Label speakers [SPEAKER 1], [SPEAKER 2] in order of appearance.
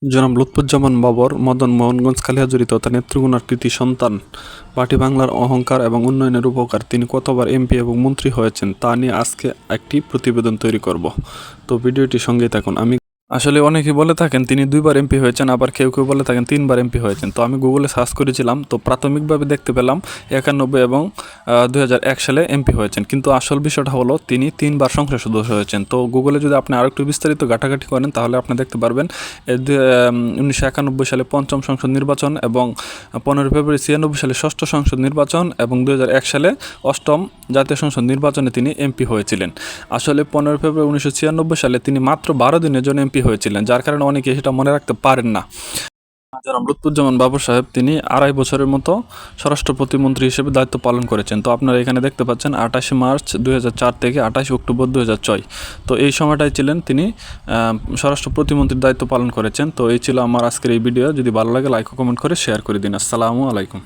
[SPEAKER 1] জনাব লুৎফুজ্জামান বাবর মদন মোহনগঞ্জ কালিহাজুরি তথা নেত্রকোনার কৃতি সন্তান। পার্টি বাংলার অহংকার এবং উন্নয়নের উপকার। তিনি কতবার এমপি এবং মন্ত্রী হয়েছেন তা নিয়ে আজকে একটি প্রতিবেদন তৈরি করব। তো ভিডিওটি সঙ্গেই থাকুন। আসলে অনেকেই বলে থাকেন তিনি 2বার এমপি হয়েছেন, আবার কেউ কেউ বলে থাকেন 3বার এমপি হয়েছেন। তো আমি গুগলে সার্চ করেছিলাম, তো প্রাথমিকভাবে দেখতে পেলাম 91 এবং 2001 সালে এমপি হয়েছেন, কিন্তু আসল বিষয়টা হলো তিনি 3বার সংসদ সদস্য হয়েছেন। তো গুগলে যদি আপনি আরও একটু বিস্তারিত ঘাটাঘাটি করেন তাহলে আপনি দেখতে পারবেন 1991 সালে 5ম সংসদ নির্বাচন এবং 15 ফেব্রুয়ারি 96 সালে 6ষ্ঠ সংসদ নির্বাচন এবং 2001 সালে 8ম জাতীয় সংসদ নির্বাচনে তিনি এমপি হয়েছিলেন। আসলে 15 ফেব্রুয়ারি 1996 সালে তিনি মাত্র 12 দিনের জন্য এমপি হয়েছিলেন, যার কারণে অনেকে সেটা মনে রাখতে পারেন না। জনাব লুৎফুজ্জামান বাবর সাহেব তিনি 2.5 বছরের মতো স্বরাষ্ট্র প্রতিমন্ত্রী হিসেবে দায়িত্ব পালন করেছেন। তো আপনারা এখানে দেখতে পাচ্ছেন 28 মার্চ 2004 থেকে 28 অক্টোবর 2006। তো এই সময়টাই ছিলেন তিনি স্বরাষ্ট্র প্রতিমন্ত্রীর দায়িত্ব পালন করেছেন। তো এই ছিল আমার আজকের এই ভিডিও। যদি ভালো লাগে লাইক ও কমেন্ট করে শেয়ার করে দিন। আসসালামু আলাইকুম।